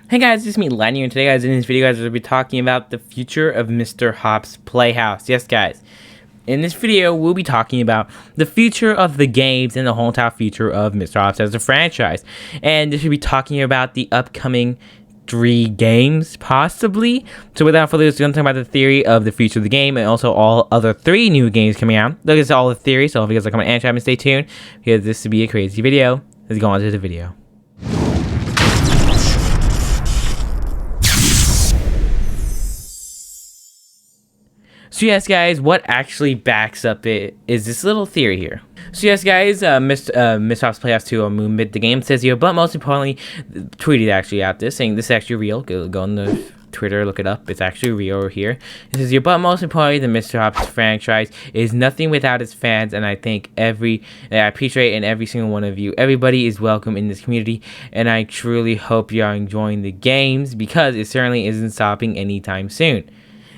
Hey guys, it's me, Lenny, and today guys, in this video guys, we'll be talking about the future of Mr. Hop's Playhouse. Yes guys, in this video, we'll be talking about the future of the games and the whole entire future of Mr. Hops as a franchise. And this will be talking about the upcoming 3 games, possibly. So without further ado, we're going to talk about the theory of the future of the game and also all other 3 new games coming out. Look at all the theories, so if you guys are coming and chat, stay tuned, because this will be a crazy video. Let's go on to the video. So yes guys, what actually backs up it is this little theory here. So yes guys, Mr. Hops Playhouse 2 on Moonbit the game says here, but most importantly, tweeted actually out this saying this is actually real. Go on the Twitter, look it up, it's actually real here. It says here, but most importantly, the Mr. Hops franchise is nothing without its fans, and I think I appreciate in every single one of you. Everybody is welcome in this community, and I truly hope you are enjoying the games because it certainly isn't stopping anytime soon.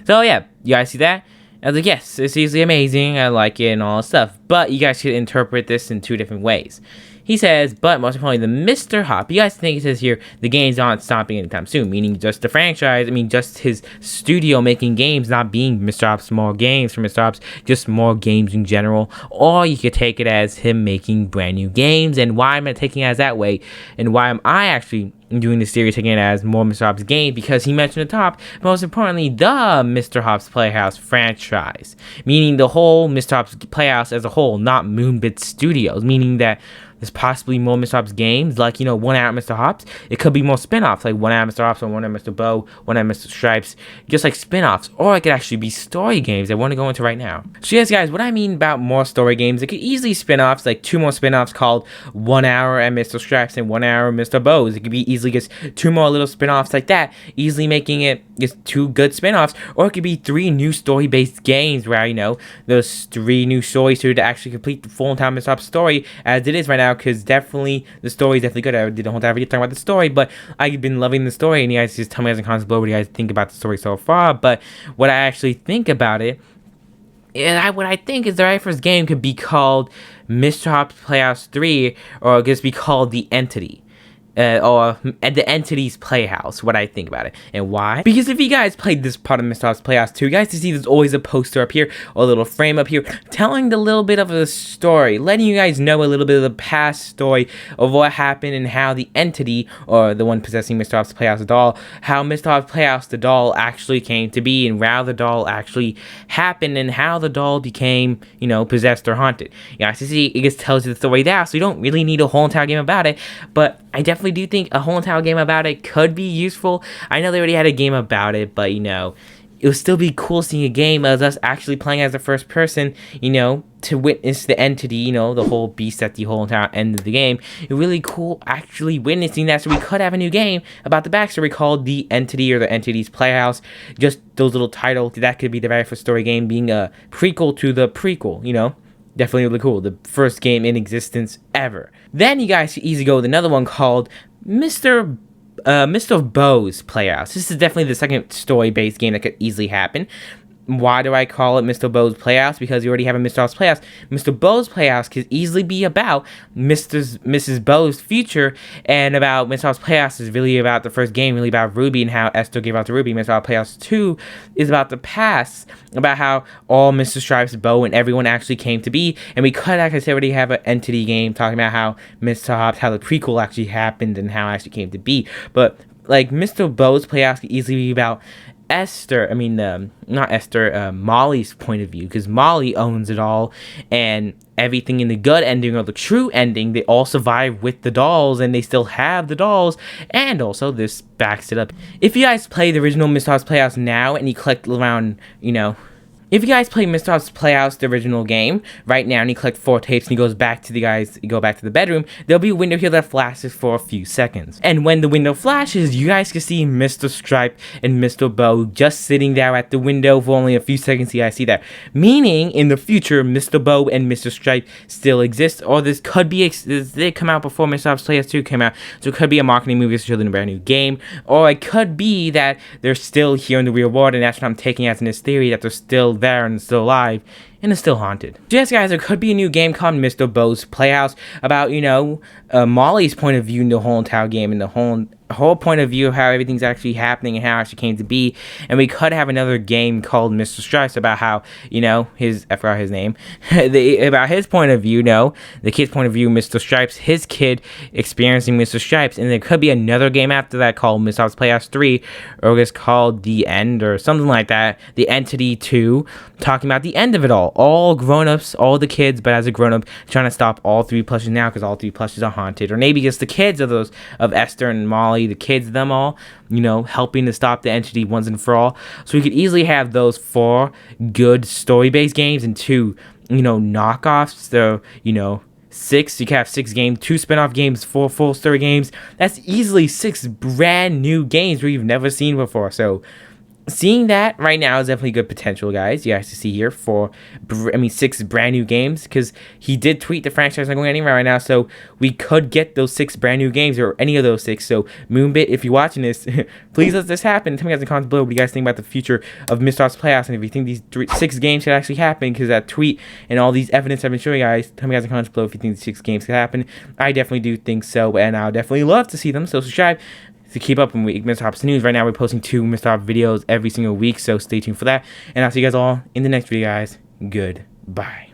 So yeah, you guys see that? I was like, yes, it's easily amazing, I like it and all that stuff. But you guys should interpret this in 2 different ways. He says, but most importantly, the Mr. Hop. You guys think it says here, the game's not stopping anytime soon, meaning just the franchise, just his studio making games, not being Mr. Hop's more games for Mr. Hop's, just more games in general. Or you could take it as him making brand new games. And why am I taking it as that way? And why am I actually doing this series, taking it as more Mr. Hop's game? Because he mentioned at the top, most importantly, the Mr. Hop's Playhouse franchise, meaning the whole Mr. Hop's Playhouse as a whole, not Moonbit Studios, meaning that there's possibly more Mr. Hops games, like, 1 Hour Mr. Hops. It could be more spin-offs, like 1 Hour Mr. Hops or 1 Hour Mr. Bow, 1 Hour Mr. Stripes, just like spin-offs. Or it could actually be story games I want to go into right now. So yes, guys, what I mean about more story games, it could easily spin-offs, like 2 more spin-offs called 1 Hour and Mr. Stripes and 1 Hour Mr. Bows. It could be easily just 2 more little spin-offs like that, easily making it just 2 good spin-offs. Or it could be 3 new story-based games where, those 3 new stories to actually complete the full entire Mr. Hops story as it is right now, because definitely the story is definitely good. I did the whole entire video talking about the story, but I've been loving the story, and you guys just tell me as a comments below what you guys think about the story so far. But what I actually think about it, what I think is the very first game could be called Mr. Hops Playhouse 3, or just be called The Entity. Or the Entity's Playhouse, what I think about it. And why? Because if you guys played this part of Mr. Hops Playhouse 2, you guys can see there's always a poster up here, or a little frame up here, telling the little bit of the story, letting you guys know a little bit of the past story of what happened and how the Entity, or the one possessing Mr. Hops Playhouse doll, how Mr. Hops Playhouse, the doll, actually came to be, and how the doll actually happened, and how the doll became, possessed or haunted. You guys can see, it just tells you the story there, so you don't really need a whole entire game about it, but I definitely do think a whole entire game about it could be useful. I know they already had a game about it, but it would still be cool seeing a game of us actually playing as the first person, to witness the Entity, the whole beast at the whole entire end of the game. It's really cool actually witnessing that, so we could have a new game about the backstory called The Entity or The Entity's Playhouse. Just those little titles, that could be the very first story game, being a prequel to the prequel, Definitely really cool. The first game in existence ever. Then you guys can easily go with another one called Mr. Bow's Playhouse. This is definitely the second story-based game that could easily happen. Why do I call it Mr. Bow's Playhouse? Because you already have a Mr. Hops Playhouse. Mr. Bow's Playhouse could easily be about Mrs. Bow's future, and about Mr. Hops Playhouse is really about the first game, really about Ruby and how Esther gave out to Ruby. Mr. Hops Playhouse 2 is about the past, about how all Mr. Stripes, Bow, and everyone actually came to be. And we could actually already have an Entity game talking about how Mr. Hops, how the prequel actually happened and how it actually came to be. But like Mr. Bow's Playhouse could easily be about Molly's point of view, because Molly owns it all, and everything in the good ending or the true ending, they all survive with the dolls, and they still have the dolls, and also this backs it up. If you guys play the original Mr. Hops Playhouse now, and you collect around, if you guys play Mr. Hops Playhouse, the original game, right now, and you collect 4 tapes, and you go back to the bedroom, there'll be a window here that flashes for a few seconds. And when the window flashes, you guys can see Mr. Stripe and Mr. Bow just sitting there at the window for only a few seconds. You guys see that. Meaning, in the future, Mr. Bow and Mr. Stripe still exist, or this could be, they come out before Mr. Hops Playhouse 2 came out, so it could be a marketing movie to show them a brand new game, or it could be that they're still here in the real world, and that's what I'm taking as in this theory, that they're still there and still alive and is still haunted. So yes guys, there could be a new game called Mr. Bow's Playhouse about, Molly's point of view in the whole entire game and the whole whole point of view of how everything's actually happening and how it actually came to be. And we could have another game called Mr. Stripes about how, you know, I forgot his name, about his point of view, no, the kid's point of view, Mr. Stripes, his kid experiencing Mr. Stripes. And there could be another game after that called Mr. House Playhouse 3, or it's called The End or something like that, The Entity 2, talking about the end of it all grown-ups, all the kids, but as a grown-up, trying to stop all 3 plushes now because all 3 plushes are haunted. Or maybe just the kids of Esther and Molly, the kids, them all, you know, helping to stop the entity once and for all. So we could easily have those 4 good story-based games and 2, you know, knockoffs. So, you know, 6, you can have 6 games, 2 spin-off games, 4 full story games. That's easily 6 brand new games we've never seen before. So seeing that right now is definitely good potential, guys. You guys to see here for, 6 brand new games, because he did tweet the franchise not going anywhere right now, so we could get those 6 brand new games, or any of those 6. So Moonbit, if you're watching this, please let this happen. Tell me guys in the comments below what you guys think about the future of Mr. House Playhouse, and if you think these 6 games could actually happen, because that tweet and all these evidence I've been showing you guys. Tell me guys in the comments below if you think these 6 games could happen. I definitely do think so, and I'll definitely love to see them. So subscribe to keep up with Mr. Hop's news. Right now, we're posting 2 Mr. Hop videos every single week, so stay tuned for that. And I'll see you guys all in the next video, guys. Goodbye.